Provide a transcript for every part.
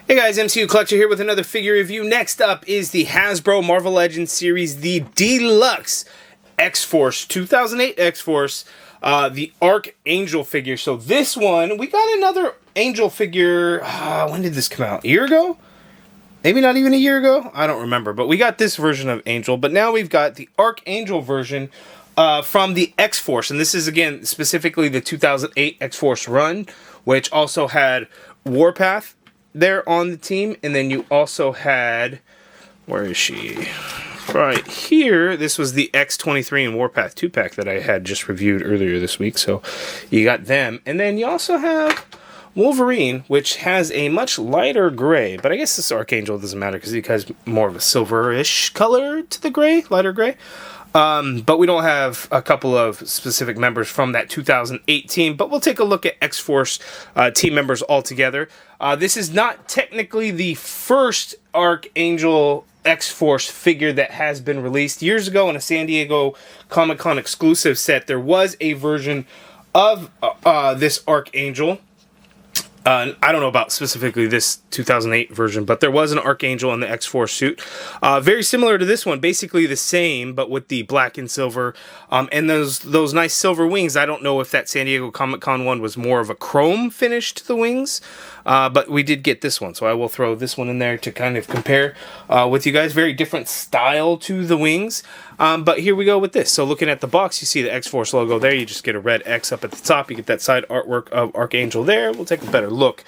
Hey guys, MCU Collector here with another figure review. Next up is the Hasbro Marvel Legends series, the Deluxe XForce, 2008 XForce, the Archangel figure. So this one, we got another Angel figure, when did this come out? A year ago? Maybe not even a year ago? I don't remember, but we got this version of Angel, but now we've got the Archangel version from the XForce, and this is, again, specifically the 2008 XForce run, which also had Warpath there on the team, and then you also had, where is she? Right here, this was the X23 and Warpath 2-pack that I had just reviewed earlier this week, so you got them. And then you also have Wolverine, which has a much lighter gray, but I guess this Archangel doesn't matter because it has more of a silverish color to the gray, lighter gray. But we don't have a couple of specific members from that 2008 team, but we'll take a look at X-Force team members altogether. This is not technically the first Archangel X-Force figure that has been released. Years ago in a San Diego Comic-Con exclusive set, there was a version of this Archangel. I don't know about specifically this 2008 version, but there was an Archangel in the X-Force suit. Very similar to this one, basically the same, but with the black and silver. And those nice silver wings. I don't know if that San Diego Comic-Con one was more of a chrome finish to the wings. But we did get this one, so I will throw this one in there to kind of compare with you guys. Very different style to the wings. But here we go with this. So looking at the box, you see the X-Force logo there. You just get a red X up at the top. You get that side artwork of Archangel there. We'll take a better look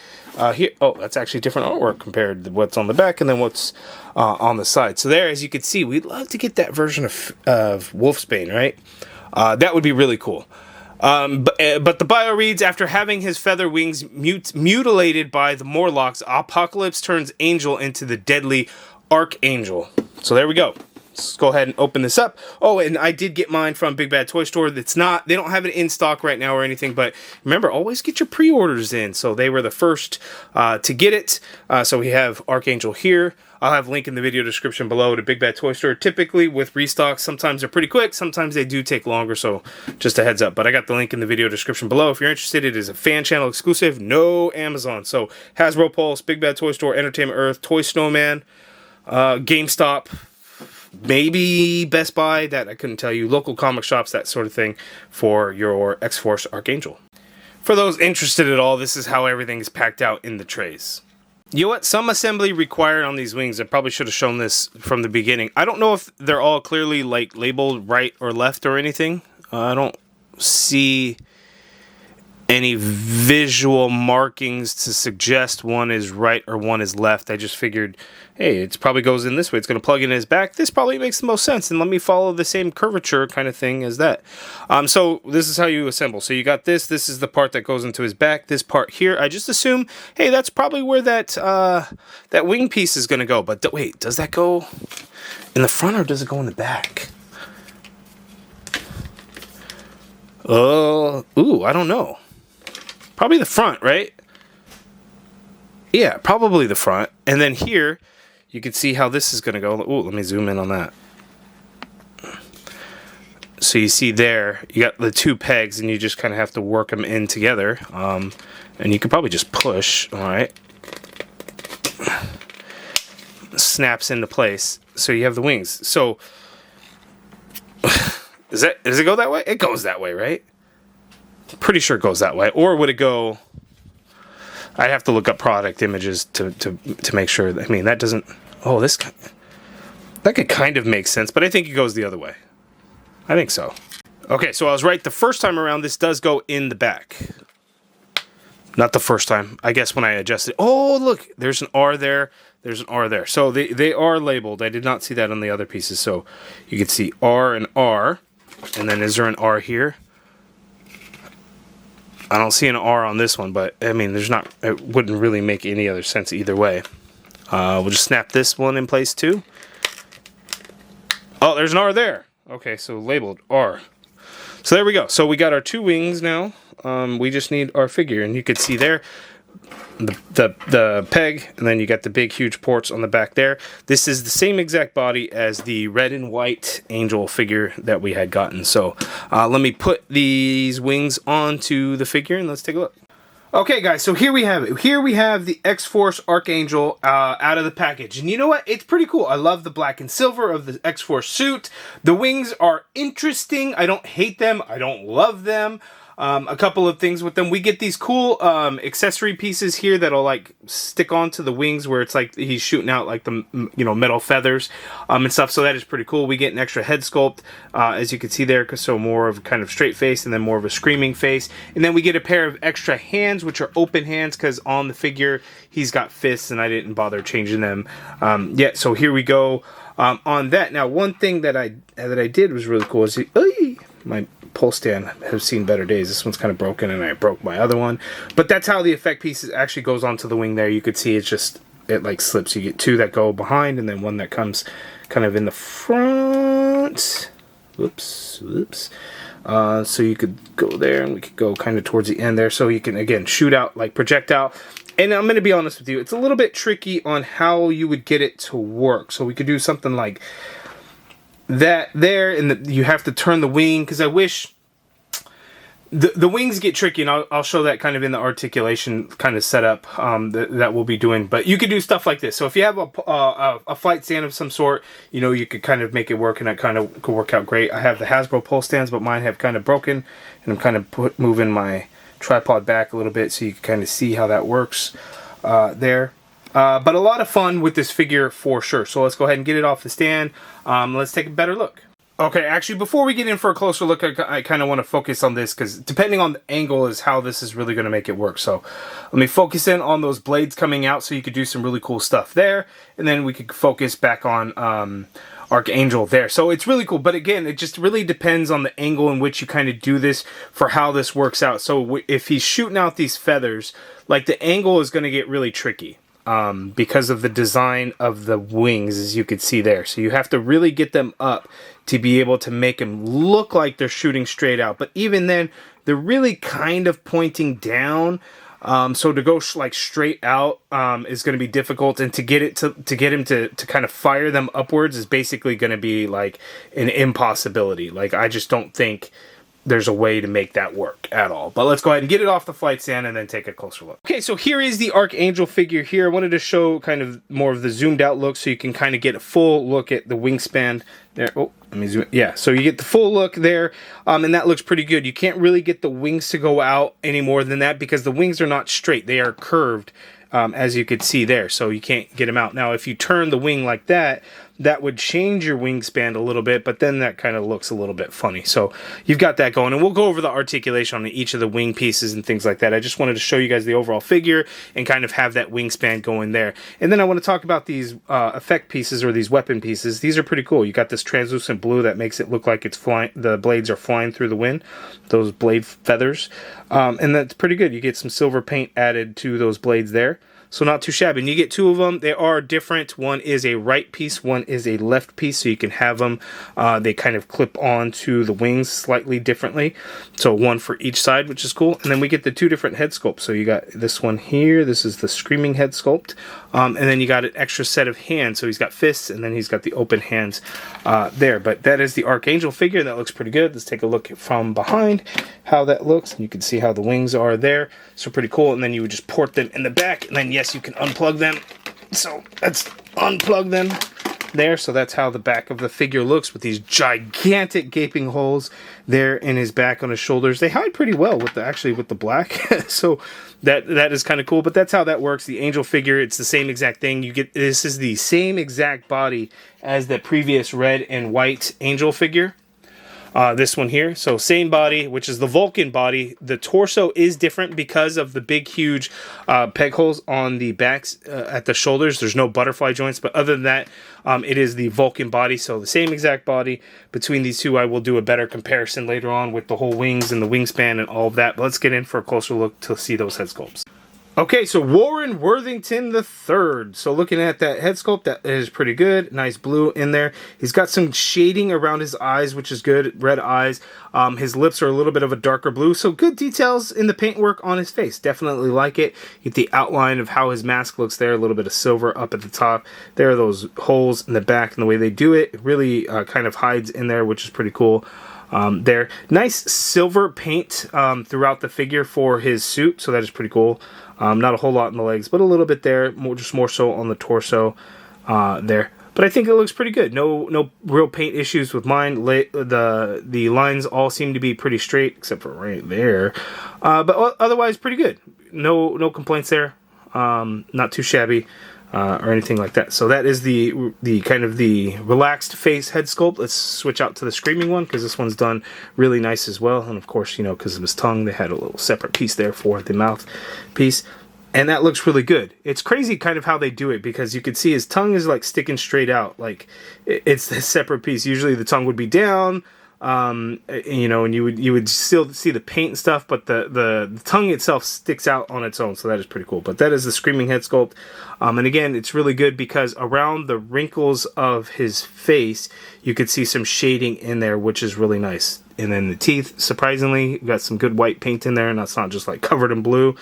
here. Oh, that's actually different artwork compared to what's on the back and then what's on the side. So there, as you can see, we'd love to get that version of Wolfsbane, right? That would be really cool. But the bio reads, after having his feather wings mutilated by the Morlocks, Apocalypse turns Angel into the deadly Archangel. So there we go. Let's go ahead and open this up. Oh, and I did get mine from Big Bad Toy Store. They don't have it in stock right now or anything, but remember, always get your pre-orders in. So they were the first to get it. So we have Archangel here. I'll have a link in the video description below to Big Bad Toy Store. Typically with restocks, sometimes they're pretty quick, sometimes they do take longer, so just a heads up. But I got the link in the video description below. If you're interested, it is a fan channel exclusive, no Amazon. So Hasbro Pulse, Big Bad Toy Store, Entertainment Earth, Toy Snowman, GameStop, maybe Best Buy, that I couldn't tell you, local comic shops, that sort of thing for your X-Force Archangel. For those interested at all, this is how everything is packed out in the trays. You know what? Some assembly required on these wings. I probably should have shown this from the beginning. I don't know if they're all clearly like labeled right or left or anything. I don't see any visual markings to suggest one is right or one is left. I just figured, hey, it probably goes in this way. It's going to plug in his back. This probably makes the most sense, and let me follow the same curvature kind of thing as that. So this is how you assemble. So you got this. This is the part that goes into his back. This part here, I just assume, hey, that's probably where that wing piece is going to go. But wait, does that go in the front or does it go in the back? Ooh, I don't know. Probably the front, right? Yeah, probably the front. And then here, you can see how this is going to go. Ooh, let me zoom in on that. So you see there, you got the two pegs, and you just kind of have to work them in together. And you can probably just push, all right? Snaps into place. So you have the wings. So, does it go that way? It goes that way, right? Pretty sure it goes that way. Or would it go... I'd have to look up product images to make sure. I mean, that doesn't... Oh, that could kind of make sense, but I think it goes the other way. I think so. Okay, so I was right the first time around. This does go in the back. Not the first time. I guess when I adjusted... Oh, look! There's an R there. There's an R there. So they are labeled. I did not see that on the other pieces. So you can see R and R. And then is there an R here? I don't see an R on this one, but I mean, it wouldn't really make any other sense either way. We'll just snap this one in place too. Oh, there's an R there. Okay, so labeled R. So there we go. So we got our two wings now. We just need our figure, and you can see there the peg, and then you got the big huge ports on the back there. This is the same exact body as the red and white Angel figure that we had gotten. So let me put these wings onto the figure and let's take a look. Okay, guys, so here we have it. Here we have the XForce Archangel out of the package. And you know what? It's pretty cool. I love the black and silver of the XForce suit. The wings are interesting. I don't hate them. I don't love them. A couple of things with them. We get these cool accessory pieces here that'll like stick onto the wings where it's like he's shooting out like the metal feathers and stuff. So that is pretty cool. We get an extra head sculpt as you can see there, so more of kind of straight face and then more of a screaming face. And then we get a pair of extra hands, which are open hands, because on the figure he's got fists and I didn't bother changing them yet. So here we go on that. Now one thing that I did was really cool is my pull stand has seen better days. This one's kind of broken and I broke my other one, but that's how the effect piece actually goes onto the wing there. You could see it like slips. You get two that go behind and then one that comes kind of in the front. Whoops. So you could go there and we could go kind of towards the end there, so you can again shoot out like projectile. And I'm going to be honest with you, it's a little bit tricky on how you would get it to work. So we could do something like that there, and you have to turn the wing, because I wish the wings get tricky, and I'll show that kind of in the articulation kind of setup that we'll be doing. But you could do stuff like this. So if you have a flight stand of some sort, you could kind of make it work, and that kind of could work out great. I have the Hasbro pole stands, but mine have kind of broken, and I'm kind of moving my tripod back a little bit so you can kind of see how that works there. But a lot of fun with this figure for sure. So let's go ahead and get it off the stand. Let's take a better look. Okay, actually, before we get in for a closer look, I kind of want to focus on this, because depending on the angle is how this is really going to make it work. So let me focus in on those blades coming out so you could do some really cool stuff there. And then we could focus back on Archangel there. So it's really cool. But again, it just really depends on the angle in which you kind of do this for how this works out. So if he's shooting out these feathers, like the angle is going to get really tricky. Because of the design of the wings, as you could see there. So you have to really get them up to be able to make them look like they're shooting straight out. But even then, they're really kind of pointing down. So to go like straight out is going to be difficult, and to get him to kind of fire them upwards is basically going to be like an impossibility. Like, I just don't think there's a way to make that work at all. But let's go ahead and get it off the flight stand and then take a closer look. Okay, so here is the Archangel figure here. I wanted to show kind of more of the zoomed out look so you can kind of get a full look at the wingspan there. Oh, let me zoom. Yeah, so you get the full look there, and that looks pretty good. You can't really get the wings to go out any more than that because the wings are not straight. They are curved, as you could see there, so you can't get them out. Now, if you turn the wing like that, that would change your wingspan a little bit, but then that kind of looks a little bit funny. So you've got that going, and we'll go over the articulation on each of the wing pieces and things like that. I just wanted to show you guys the overall figure and kind of have that wingspan going there. And then I want to talk about these effect pieces, or these weapon pieces. These are pretty cool. You got this translucent blue that makes it look like it's flying. The blades are flying through the wind, those blade feathers, and that's pretty good. You get some silver paint added to those blades there. So not too shabby. And you get two of them. They are different. One is a right piece, one is a left piece, so you can have them. They kind of clip onto the wings slightly differently. So one for each side, which is cool. And then we get the two different head sculpts. So you got this one here. This is the screaming head sculpt. And then you got an extra set of hands. So he's got fists, and then he's got the open hands there. But that is the Archangel figure. That looks pretty good. Let's take a look from behind how that looks. And you can see how the wings are there. So pretty cool. And then you would just port them in the back, and then yes, you can unplug them. So let's unplug them there. So that's how the back of the figure looks, with these gigantic gaping holes there in his back on his shoulders. They hide pretty well with the black. So that is kind of cool. But that's how that works. The angel figure, it's the same exact thing. This is the same exact body as the previous red and white angel figure. This one here, so same body, which is the Vulcan body. The torso is different because of the big, huge peg holes on the backs at the shoulders. There's no butterfly joints, but other than that, it is the Vulcan body. So the same exact body between these two. I will do a better comparison later on with the whole wings and the wingspan and all of that. But let's get in for a closer look to see those head sculpts. Okay, so Warren Worthington III. So looking at that head sculpt, that is pretty good. Nice blue in there. He's got some shading around his eyes, which is good. Red eyes. His lips are a little bit of a darker blue. So good details in the paintwork on his face. Definitely like it. Get the outline of how his mask looks there. A little bit of silver up at the top. There are those holes in the back, and the way they do it, it really kind of hides in there, which is pretty cool. there. Nice silver paint throughout the figure for his suit, so that is pretty cool. Not a whole lot in the legs, but a little bit there, just more so on the torso there. But I think it looks pretty good. No real paint issues with mine. The lines all seem to be pretty straight, except for right there. But otherwise, pretty good. No complaints there. Not too shabby or anything like that. So that is the kind of the relaxed face head sculpt. Let's switch out to the screaming one, because this one's done really nice as well. And of course, you know, because of his tongue, they had a little separate piece there for the mouth piece. And that looks really good. It's crazy kind of how they do it, because you can see his tongue is like sticking straight out. Like it's a separate piece. Usually the tongue would be down, you know, and you would still see the paint and stuff, but the tongue itself sticks out on its own. So that is pretty cool. But that is the screaming head sculpt. And again, it's really good because around the wrinkles of his face, you could see some shading in there, which is really nice. And then the teeth, surprisingly, got some good white paint in there, and that's not just like covered in blue.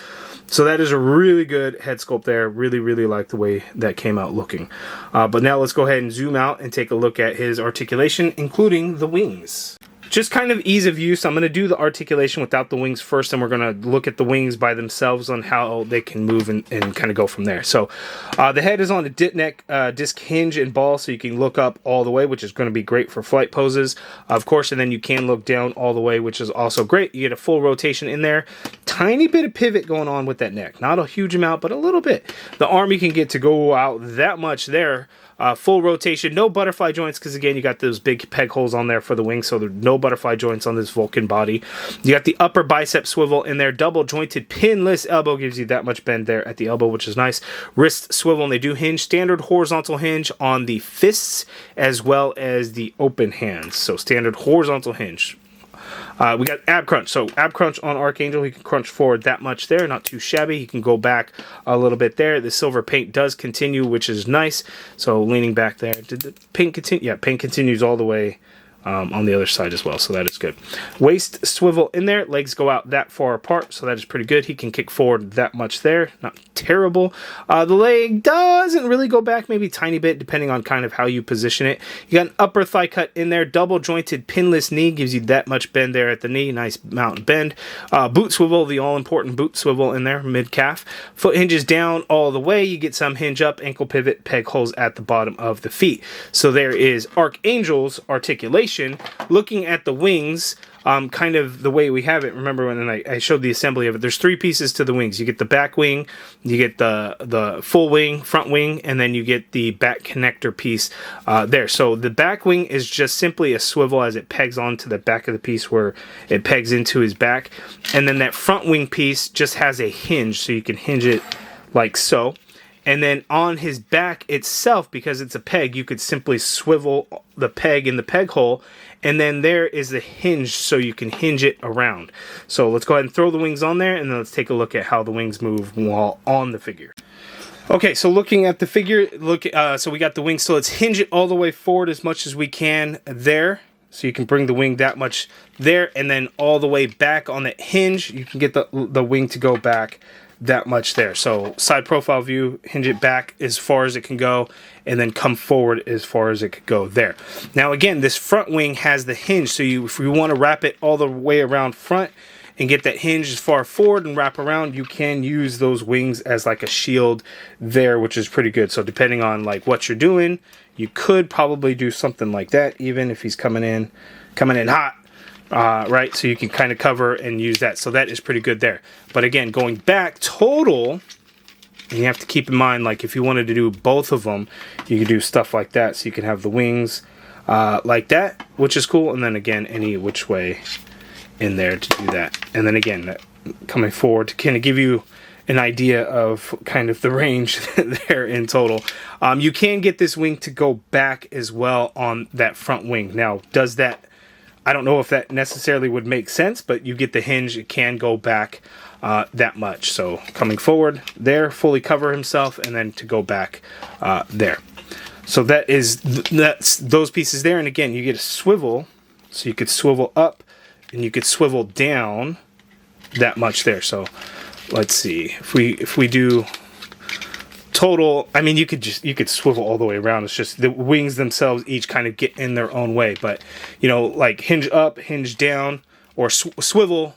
So that is a really good head sculpt there. Really, really like the way that came out looking. But now let's go ahead and zoom out and take a look at his articulation, including the wings. Just kind of ease of use. I'm going to do the articulation without the wings first, and we're going to look at the wings by themselves on how they can move and kind of go from there. So the head is on a dip neck disc hinge and ball, so you can look up all the way, which is going to be great for flight poses, of course, and then you can look down all the way, which is also great. You get a full rotation in there. Tiny bit of pivot going on with that neck. Not a huge amount, but a little bit. The arm you can get to go out that much there. Full rotation, no butterfly joints, because again, you got those big peg holes on there for the wings, so there's no butterfly joints on this Vulcan body. You got the upper bicep swivel in there, double jointed pinless elbow, gives you that much bend there at the elbow, which is nice. Wrist swivel, and they do hinge, standard horizontal hinge on the fists as well as the open hands, so standard horizontal hinge. We got ab crunch. So ab crunch on Archangel, he can crunch forward that much there, not too shabby. He can go back a little bit there. The silver paint does continue, which is nice. So leaning back there. Did the paint continue? Yeah, paint continues all the way on the other side as well, so that is good. Waist swivel in there, legs go out that far apart, so that is pretty good. He can kick forward that much there, not terrible. The leg doesn't really go back, maybe a tiny bit, depending on kind of how you position it. You got an upper thigh cut in there, double jointed pinless knee, gives you that much bend there at the knee, nice mountain bend. Boot swivel, the all-important boot swivel in there, mid-calf. Foot hinges down all the way, you get some hinge up, ankle pivot, peg holes at the bottom of the feet. So there is Archangel's articulation. Looking at the wings, kind of the way we have it. Remember when I showed the assembly of it, there's three pieces to the wings. You get the back wing, you get the full wing, front wing, and then you get the back connector piece there. So the back wing is just simply a swivel as it pegs onto the back of the piece where it pegs into his back. And then that front wing piece just has a hinge, so you can hinge it like so. And then on his back itself, because it's a peg, you could simply swivel the peg in the peg hole, and then there is the hinge, so you can hinge it around. So let's go ahead and throw the wings on there, and then let's take a look at how the wings move while on the figure. Okay, so looking at the figure, so we got the wings, so let's hinge it all the way forward as much as we can there. So you can bring the wing that much there, and then all the way back on that hinge, you can get the wing to go back that much there. So side profile view, hinge it back as far as it can go, and then come forward as far as it could go there. Now again, this front wing has the hinge, so if you want to wrap it all the way around front and get that hinge as far forward and wrap around, you can use those wings as like a shield there, which is pretty good. So depending on like what you're doing, you could probably do something like that, even if he's coming in hot. Right, so you can kind of cover and use that. So that is pretty good there. But again, going back total, and you have to keep in mind, like if you wanted to do both of them, you could do stuff like that. So you can have the wings like that, which is cool. And then again, any which way in there to do that. And then again, coming forward to kind of give you an idea of kind of the range there in total. You can get this wing to go back as well on that front wing. Now, does that... I don't know if that necessarily would make sense, but you get the hinge, it can go back that much. So coming forward there, fully cover himself, and then to go back there. So that's those pieces there. And again, you get a swivel, so you could swivel up and you could swivel down that much there. So let's see, if we do total, I mean, you could swivel all the way around. It's just the wings themselves each kind of get in their own way. But, you know, like hinge up, hinge down, or swivel,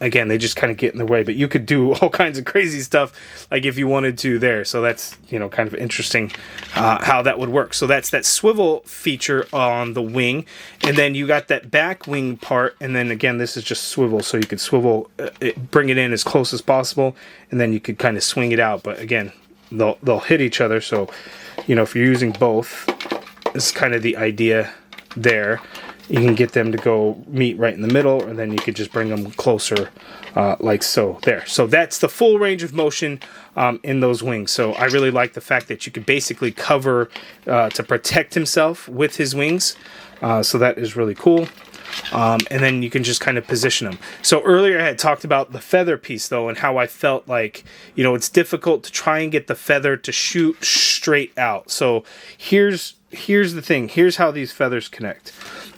again, they just kind of get in the way. But you could do all kinds of crazy stuff, like if you wanted to there. So that's, you know, kind of interesting how that would work. So that's that swivel feature on the wing. And then you got that back wing part. And then again, this is just swivel. So you could swivel, bring it in as close as possible. And then you could kind of swing it out. But again, they'll hit each other. So, you know, if you're using both, this is kind of the idea there. You can get them to go meet right in the middle, and then you could just bring them closer like so. There. So that's the full range of motion in those wings. So I really like the fact that you could basically cover to protect himself with his wings. So that is really cool. And then you can just kind of position them. So earlier I had talked about the feather piece, though, and how I felt like, you know, it's difficult to try and get the feather to shoot straight out. So here's the thing. Here's how these feathers connect.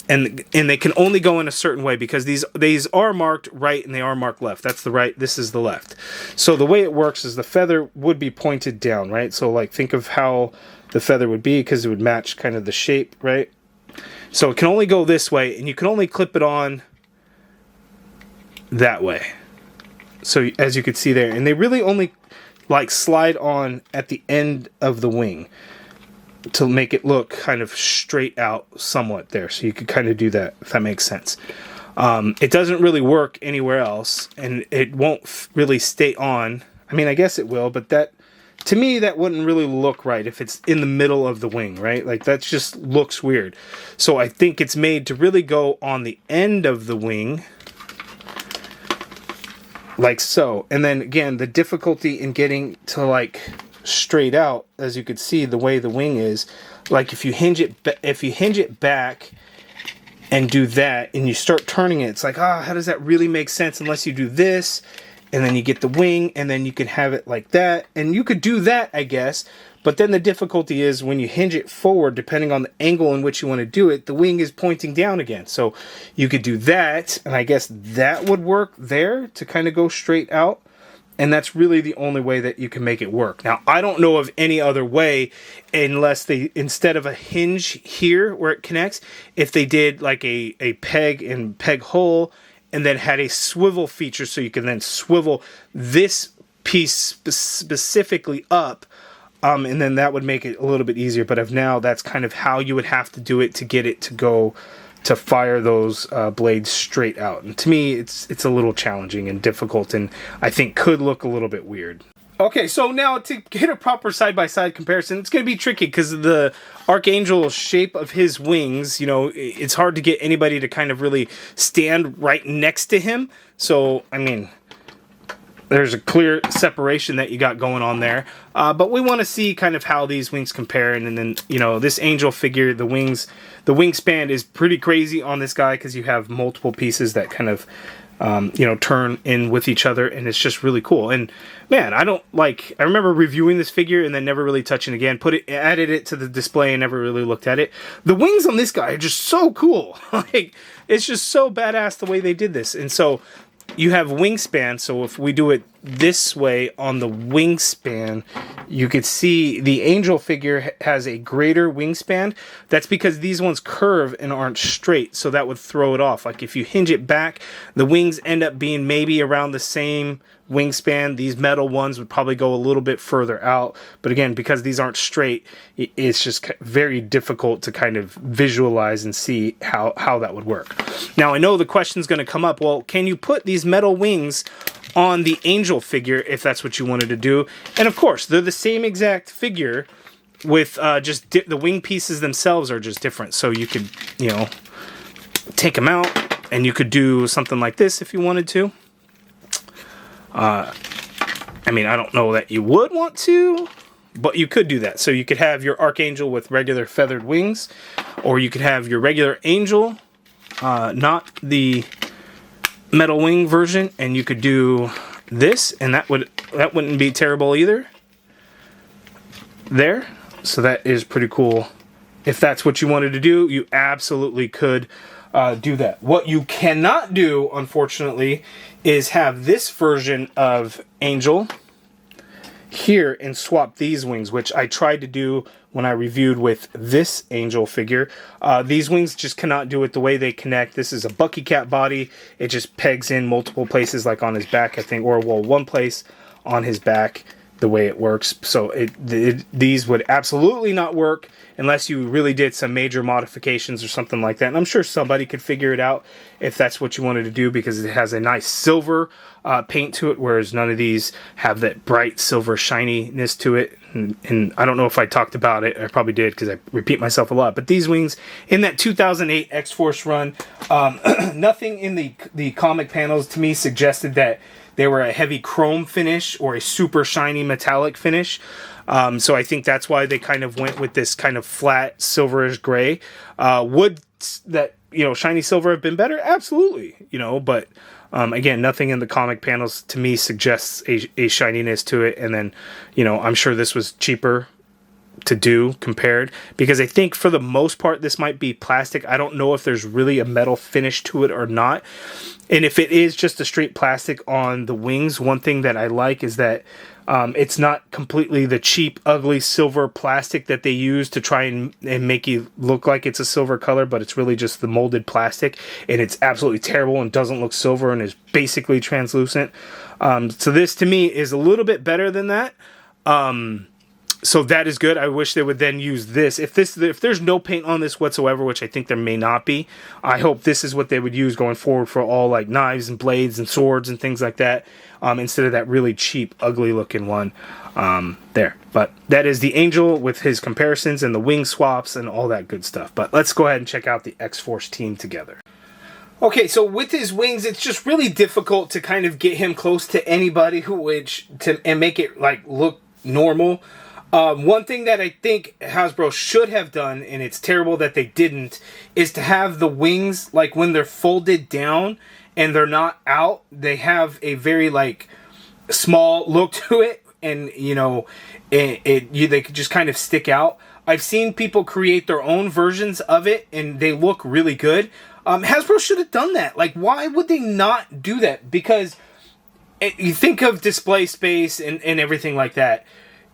And they can only go in a certain way, because these are marked right and they are marked left. That's the right, this is the left. So the way it works is the feather would be pointed down, right? So like think of how the feather would be, because it would match kind of the shape, right? So it can only go this way, and you can only clip it on that way. So as you can see there, and they really only like slide on at the end of the wing to make it look kind of straight out somewhat there. So you could kind of do that, if that makes sense. It doesn't really work anywhere else, and it won't really stay on. I mean, I guess it will, but that, to me, that wouldn't really look right if it's in the middle of the wing, right? Like, that just looks weird. So I think it's made to really go on the end of the wing, like so. And then again, the difficulty in getting to like straight out, as you could see the way the wing is, like if you hinge it back and do that and you start turning it, it's like, how does that really make sense unless you do this, and then you get the wing, and then you can have it like that, and you could do that, I guess. But then the difficulty is when you hinge it forward, depending on the angle in which you want to do it, the wing is pointing down again. So you could do that, and I guess that would work there to kind of go straight out. And that's really the only way that you can make it work. Now, I don't know of any other way, unless they, instead of a hinge here where it connects, if they did like a peg and peg hole, and then had a swivel feature, so you can then swivel this piece specifically up, and then that would make it a little bit easier. But of now, that's kind of how you would have to do it to get it to go to fire those blades straight out. And to me, it's a little challenging and difficult, and I think could look a little bit weird. Okay, so now to get a proper side-by-side comparison, it's going to be tricky because of the Archangel shape of his wings. You know, it's hard to get anybody to kind of really stand right next to him. So, I mean, there's a clear separation that you got going on there. But we want to see kind of how these wings compare. And then, you know, this angel figure, the wingspan is pretty crazy on this guy, because you have multiple pieces that kind of, you know, turn in with each other, and it's just really cool. And man, I remember reviewing this figure and then never really touching it again. Added it to the display and never really looked at it. The wings on this guy are just so cool. Like, it's just so badass the way they did this. And so you have wingspan, so if we do it this way on the wingspan, you could see the angel figure has a greater wingspan. That's because these ones curve and aren't straight, so that would throw it off. Like if you hinge it back, the wings end up being maybe around the same wingspan. These metal ones would probably go a little bit further out, but again, because these aren't straight, it's just very difficult to kind of visualize and see how that would work. Now, I know the question's going to come up, well, can you put these metal wings on the angel figure if that's what you wanted to do? And of course, they're the same exact figure, with just the wing pieces themselves are just different. So you could, you know, take them out, and you could do something like this if you wanted to. I mean, I don't know that you would want to, but you could do that. So you could have your Archangel with regular feathered wings, or you could have your regular angel, not the metal wing version, and you could do this, and that wouldn't be terrible either. There. So that is pretty cool. If that's what you wanted to do, you absolutely could do that. What you cannot do, unfortunately, is have this version of Angel here and swap these wings, which I tried to do when I reviewed with this Angel figure. These wings just cannot do it the way they connect. This is a Bucky Cat body. It just pegs in multiple places, like on his back, I think, or well, one place on his back, the way it works. So these would absolutely not work unless you really did some major modifications or something like that. And I'm sure somebody could figure it out if that's what you wanted to do, because it has a nice silver paint to it, whereas none of these have that bright silver shininess to it. And I don't know if I talked about it. I probably did, because I repeat myself a lot. But these wings, in that 2008 X-Force run, nothing in the comic panels to me suggested that they were a heavy chrome finish or a super shiny metallic finish. So I think that's why they kind of went with this kind of flat silverish gray. Would that, shiny silver have been better? Absolutely, but again, nothing in the comic panels to me suggests a shininess to it. And then, I'm sure this was cheaper to do compared, because I think for the most part this might be plastic. I don't know if there's really a metal finish to it or not. And if it is just a straight plastic on the wings, one thing that I like is that it's not completely the cheap, ugly silver plastic that they use to try and make you look like it's a silver color, but it's really just the molded plastic, and it's absolutely terrible and doesn't look silver and is basically translucent. So this to me is a little bit better than that. So that is good. I wish they would then use this. If there's no paint on this whatsoever, which I think there may not be, I hope this is what they would use going forward for all like knives and blades and swords and things like that, instead of that really cheap, ugly looking one there. But that is the Angel with his comparisons and the wing swaps and all that good stuff. But let's go ahead and check out the X-Force team together. Okay, so with his wings, it's just really difficult to kind of get him close to anybody and make it like look normal. One thing that I think Hasbro should have done, and it's terrible that they didn't, is to have the wings, like when they're folded down and they're not out, they have a very like small look to it, and they could just kind of stick out. I've seen people create their own versions of it and they look really good. Hasbro should have done that. Like, why would they not do that? Because you think of display space and everything like that.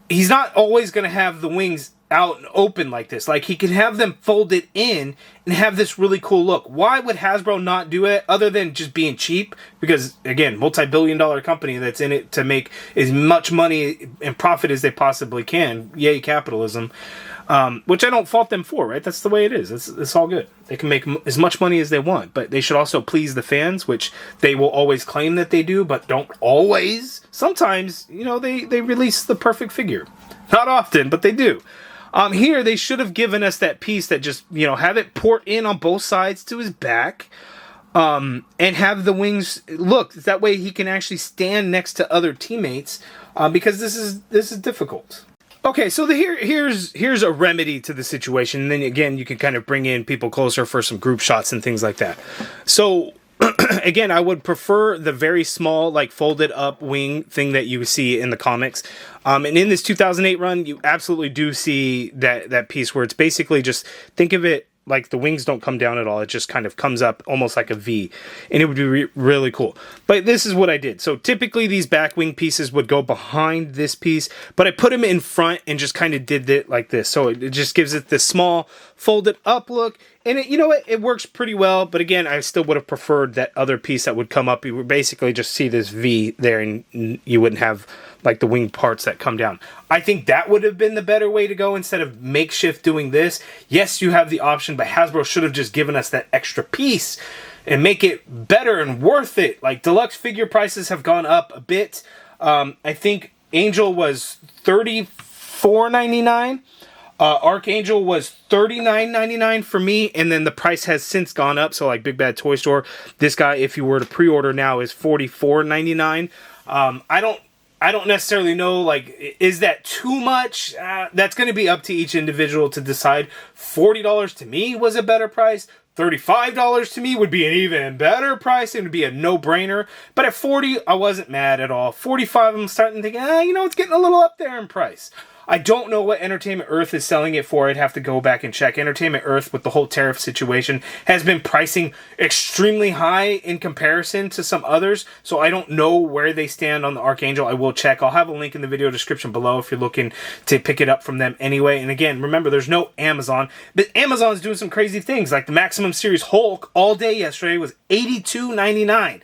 He's not always going to have the wings out and open like this. Like, he can have them folded in and have this really cool look. Why would Hasbro not do it other than just being cheap? Because, again, multi-billion-dollar company that's in it to make as much money and profit as they possibly can. Yay, capitalism. Which I don't fault them for, right? That's the way it is. It's all good. They can make as much money as they want, but they should also please the fans, which they will always claim that they do, but don't always. Sometimes, they release the perfect figure. Not often, but they do. Here, they should have given us that piece that just, have it port in on both sides to his back, and have the wings look. That way he can actually stand next to other teammates, because this is difficult. Okay, so here's a remedy to the situation, and then again, you can kind of bring in people closer for some group shots and things like that. So, again, I would prefer the very small, like, folded up wing thing that you see in the comics. And in this 2008 run, you absolutely do see that piece where it's basically just, think of it like the wings don't come down at all. It just kind of comes up almost like a V, and it would be really cool. But this is what I did. So typically these back wing pieces would go behind this piece, but I put them in front and just kind of did it like this. So it just gives it this small folded up look, and it works pretty well. But again, I still would have preferred that other piece that would come up. You would basically just see this V there, and you wouldn't have like the wing parts that come down. I think that would have been the better way to go instead of makeshift doing this. Yes, you have the option, but Hasbro should have just given us that extra piece and make it better and worth it. Like, deluxe figure prices have gone up a bit. I think Angel was $34.99. Archangel was $39.99 for me, and then the price has since gone up. So like Big Bad Toy Store, this guy, if you were to pre-order now, is $44.99. I don't necessarily know, like, is that too much? That's going to be up to each individual to decide. $40 to me was a better price. $35 to me would be an even better price. It would be a no-brainer. But at $40, I wasn't mad at all. $45, I'm starting to think, it's getting a little up there in price. I don't know what Entertainment Earth is selling it for. I'd have to go back and check. Entertainment Earth, with the whole tariff situation, has been pricing extremely high in comparison to some others, so I don't know where they stand on the Archangel. I will check. I'll have a link in the video description below if you're looking to pick it up from them anyway. And again, remember, there's no Amazon, but Amazon's doing some crazy things. Like the Maximum Series Hulk all day yesterday was $82.99.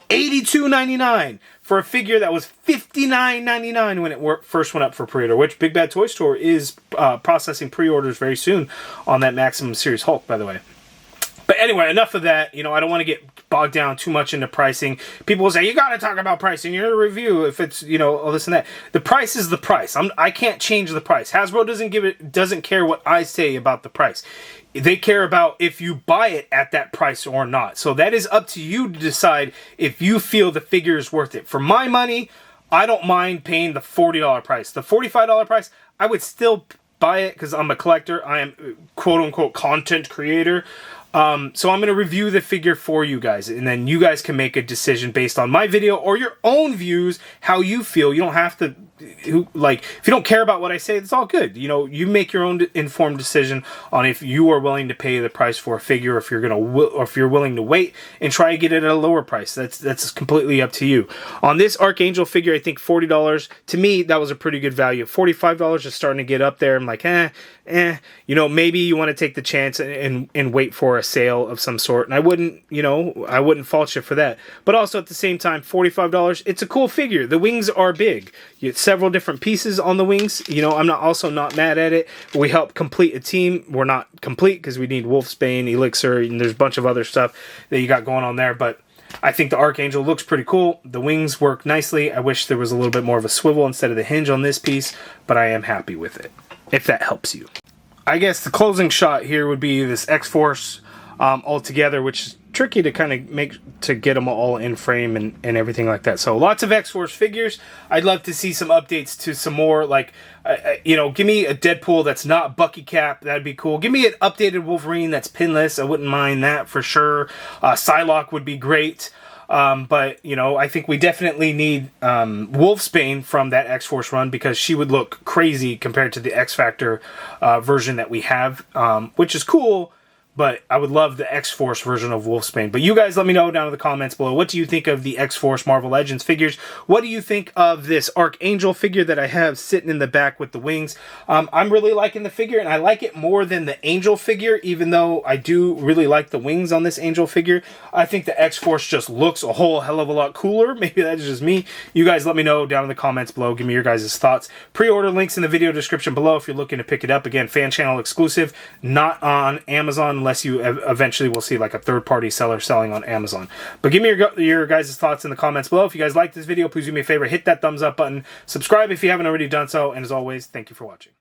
$82.99 for a figure that was $59.99 when it first went up for pre-order, which Big Bad Toy Store is processing pre-orders very soon on that Maximum Series Hulk, by the way. But anyway, enough of that. You know, I don't want to get bogged down too much into pricing. People will say, you got to talk about pricing. You're in a review if it's, you know, all this and that. The price is the price. I can't change the price. Hasbro doesn't care what I say about the price. They care about if you buy it at that price or not. So that is up to you to decide if you feel the figure is worth it. For my money, I don't mind paying the $40 price. The $45 price, I would still buy it because I'm a collector. I am quote-unquote content creator. So I'm going to review the figure for you guys, and then you guys can make a decision based on my video or your own views, how you feel. You don't have to, like, if you don't care about what I say, it's all good. You know, you make your own informed decision on if you are willing to pay the price for a figure, or if you're or if you're willing to wait and try to get it at a lower price. That's completely up to you. On this Archangel figure, I think $40, to me, that was a pretty good value. $45 is starting to get up there. I'm like, you know, maybe you want to take the chance and wait for a sale of some sort, and I wouldn't, you know, I wouldn't fault you for that. But also at the same time, $45, it's a cool figure. The wings are big. You get several different pieces on the wings. You know, I'm not mad at it. We help complete a team. We're not complete because we need Wolfsbane, Elixir, and there's a bunch of other stuff that you got going on there, but I think the Archangel looks pretty cool. The wings work nicely. I wish there was a little bit more of a swivel instead of the hinge on this piece, but I am happy with it, if that helps you. I guess the closing shot here would be this XForce all together, which is tricky to kind of get them all in frame and everything like that. So lots of XForce figures. I'd love to see some updates to some more, like, you know, give me a Deadpool that's not Bucky Cap. That'd be cool. Give me an updated Wolverine that's pinless. I wouldn't mind that for sure. Psylocke would be great. But, you know, I think we definitely need Wolfsbane from that X-Force run, because she would look crazy compared to the X-Factor version that we have, which is cool. But I would love the X-Force version of Wolfsbane. But you guys let me know down in the comments below. What do you think of the X-Force Marvel Legends figures? What do you think of this Archangel figure that I have sitting in the back with the wings? I'm really liking the figure, and I like it more than the Angel figure, even though I do really like the wings on this Angel figure. I think the X-Force just looks a whole hell of a lot cooler. Maybe that's just me. You guys let me know down in the comments below. Give me your guys' thoughts. Pre-order links in the video description below if you're looking to pick it up. Again, fan channel exclusive, not on Amazon, unless you eventually will see like a third-party seller selling on Amazon. But give me your guys' thoughts in the comments below. If you guys like this video, please do me a favor, hit that thumbs up button, subscribe if you haven't already done so, and as always, thank you for watching.